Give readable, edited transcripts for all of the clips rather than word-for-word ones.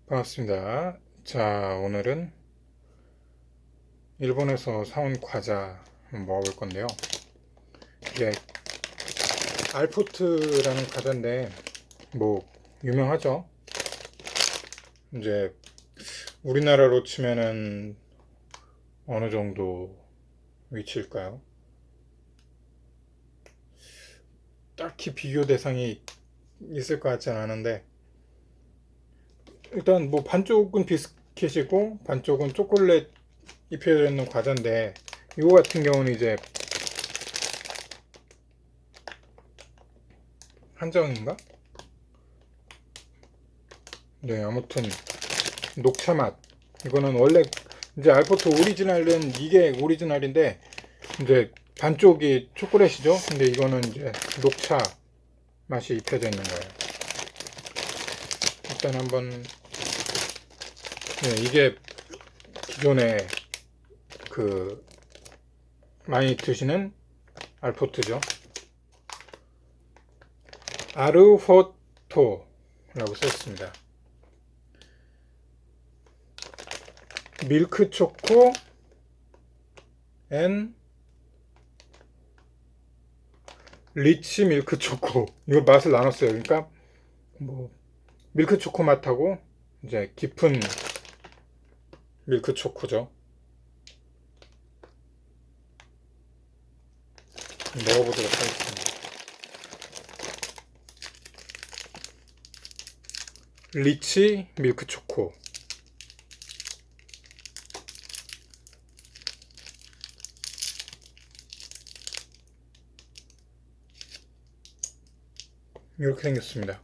반갑습니다. 자, 오늘은 일본에서 사온 과자 먹어볼 건데요. 이게 알포트라는 과자인데, 뭐, 유명하죠? 이제, 우리나라로 치면은 어느 정도 위치일까요? 딱히 비교 대상이 있을 것 같지는 않은데, 일단 뭐 반쪽은 비스킷이고, 반쪽은 초콜릿 입혀져 있는 과자인데, 이거 같은 경우는 이제 한정인가? 네, 아무튼 녹차 맛. 이거는 원래 이제 알포트 오리지널은 이게 오리지널인데 이제 반쪽이 초콜릿이죠. 근데 이거는 이제 녹차 맛이 입혀져 있는 거예요. 일단 한번 이게 기존에 그 많이 드시는 알포트죠. 아르호토라고 썼습니다. 밀크 초코 앤 리치 밀크 초코. 이거 맛을 나눴어요. 그러니까 뭐 밀크 초코 맛하고 이제 깊은 밀크 초코죠. 먹어보도록 하겠습니다. 리치 밀크 초코. 이렇게 생겼습니다.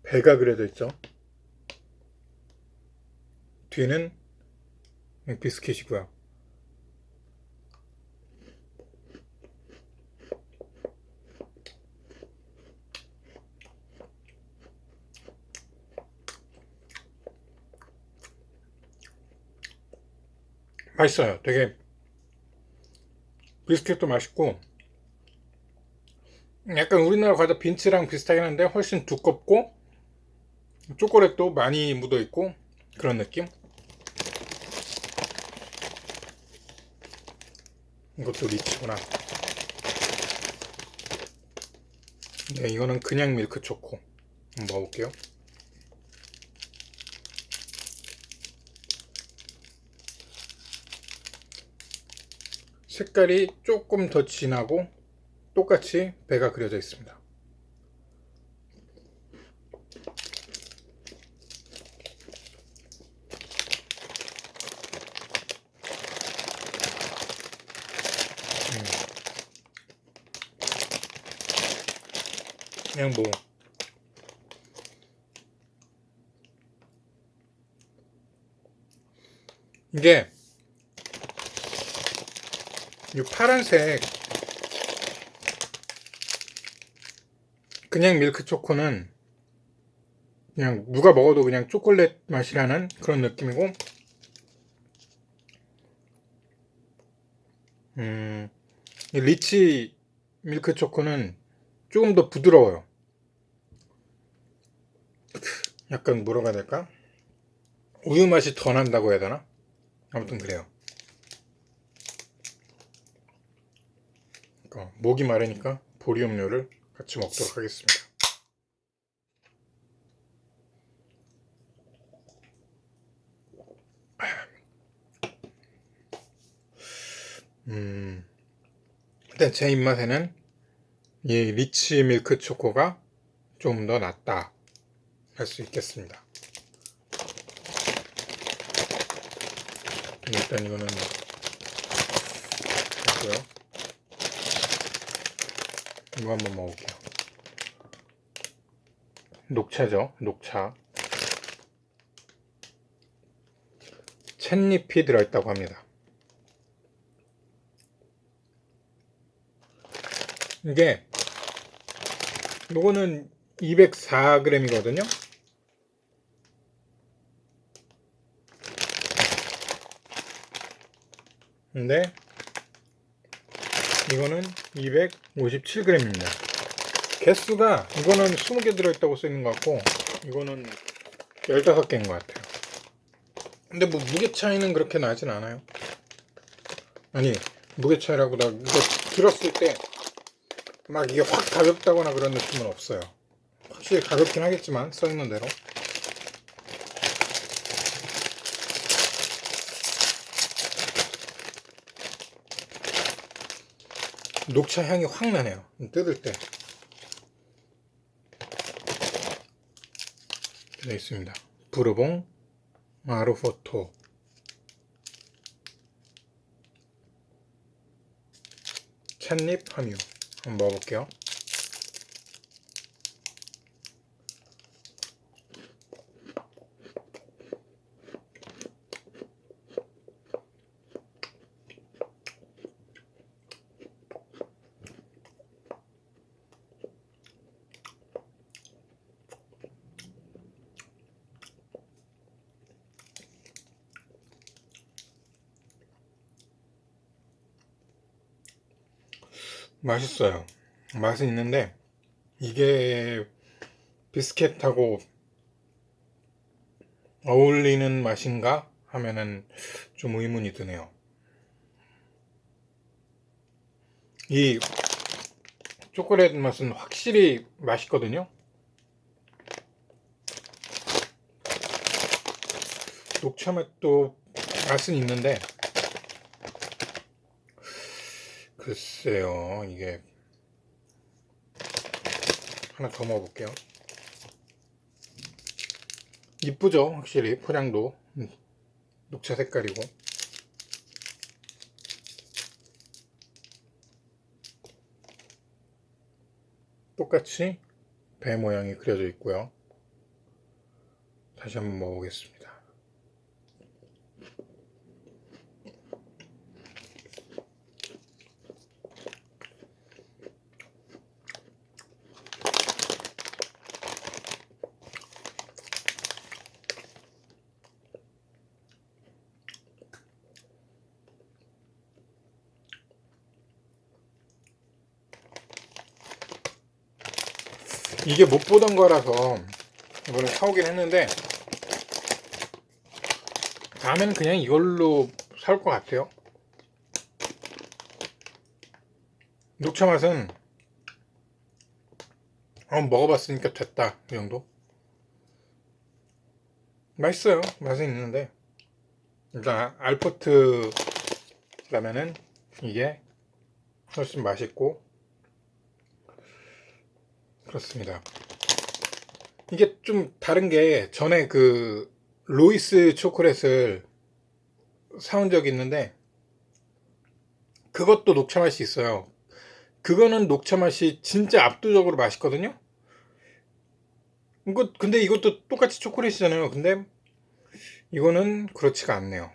배가 그려져 있죠. 뒤는 비스킷이고요. 맛있어요. 되게 비스킷도 맛있고 약간 우리나라 과자 빈츠랑 비슷하긴 한데 훨씬 두껍고 초콜릿도 많이 묻어 있고 그런 느낌. 이것도 리치구나. 네, 이거는 그냥 밀크 초코. 한번 먹어볼게요. 색깔이 조금 더 진하고 똑같이 배가 그려져 있습니다. 그냥 뭐 이게 이 파란색 그냥 밀크 초코는 그냥 누가 먹어도 그냥 초콜릿 맛이라는 그런 느낌이고 이 리치 밀크 초코는 조금 더 부드러워요. 약간 뭐라고 해야 될까? 우유 맛이 더 난다고 해야 되나? 아무튼 그래요. 그러니까 목이 마르니까 보리 음료를 같이 먹도록 하겠습니다. 일단 제 입맛에는 이 리치 밀크 초코가 좀 더 낫다 할 수 있겠습니다. 일단 이거는 됐고요. 이거 한번 먹어볼게요. 녹차죠, 녹차. 찻잎이 들어있다고 합니다. 이게 요거는 204g이거든요. 근데 이거는 257g입니다. 개수가 이거는 20개 들어있다고 써있는 것 같고 이거는 15개인 것 같아요. 근데 뭐 무게 차이는 그렇게 나진 않아요. 아니, 무게 차이라고 나 이거 들었을 때 막 이게 확 가볍다거나 그런 느낌은 없어요. 확실히 가볍긴 하겠지만 써있는 대로. 녹차 향이 확 나네요. 뜯을 때. 되어 있습니다. 부르봉 아르포토 찻잎 함유. 한번 먹어볼게요. 맛있어요. 맛은 있는데 이게 비스켓하고 어울리는 맛인가 하면은 좀 의문이 드네요. 이 초콜릿 맛은 확실히 맛있거든요. 녹차 맛도 맛은 있는데 글쎄요, 이게 하나 더 먹어볼게요. 이쁘죠? 확실히 포장도 녹차 색깔이고. 똑같이 배 모양이 그려져 있고요. 다시 한번 먹어보겠습니다. 이게 못 보던 거라서 이번에 사오긴 했는데 다음에는 그냥 이걸로 사올 것 같아요. 녹차 맛은 먹어봤으니까 됐다, 이 정도. 맛있어요. 맛은 있는데 일단 알포트 라면은 이게 훨씬 맛있고 그렇습니다. 이게 좀 다른 게 전에 그 로이스 초콜릿을 사온 적이 있는데 그것도 녹차 맛이 있어요. 그거는 녹차 맛이 진짜 압도적으로 맛있거든요. 근데 이것도 똑같이 초콜릿이잖아요. 근데 이거는 그렇지가 않네요.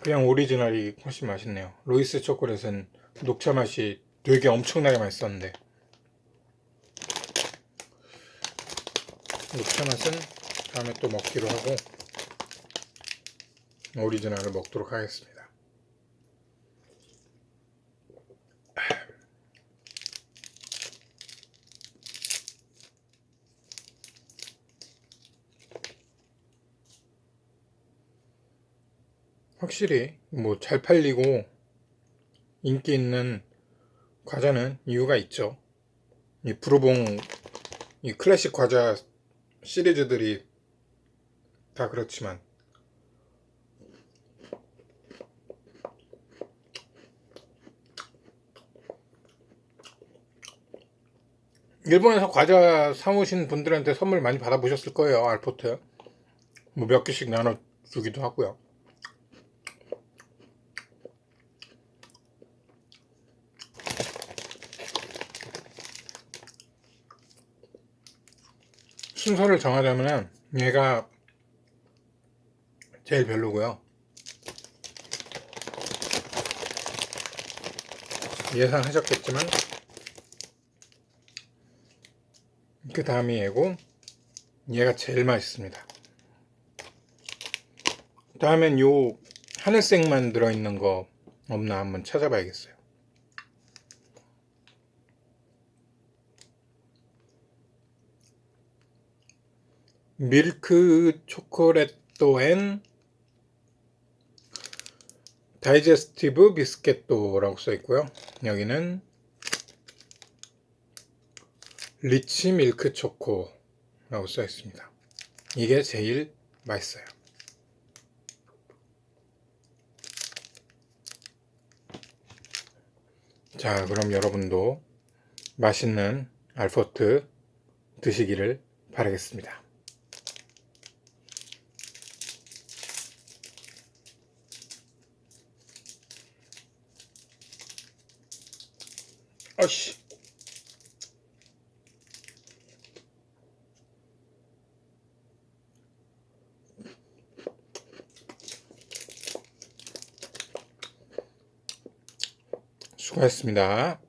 그냥 오리지널이 훨씬 맛있네요. 로이스 초콜릿은 녹차 맛이 되게 엄청나게 맛있었는데 녹차 맛은 다음에 또 먹기로 하고 오리지널을 먹도록 하겠습니다. 확실히 뭐 잘 팔리고 인기 있는 과자는 이유가 있죠. 이 부르봉 이 클래식 과자 시리즈들이 다 그렇지만 일본에서 과자 사오신 분들한테 선물 많이 받아보셨을 거예요. 알포트 뭐 몇 개씩 나눠주기도 하고요. 순서를 정하자면 얘가 제일 별로고요. 예상하셨겠지만 그 다음이 얘고 얘가 제일 맛있습니다. 다음엔 요 하늘색만 들어있는 거 없나 한번 찾아봐야겠어요. 밀크 초콜릿도 앤 다이제스티브 비스켓도라고 써 있고요. 여기는 리치 밀크 초코라고 써 있습니다. 이게 제일 맛있어요. 자, 그럼 여러분도 맛있는 알포트 드시기를 바라겠습니다. 어씨. 수고하셨습니다.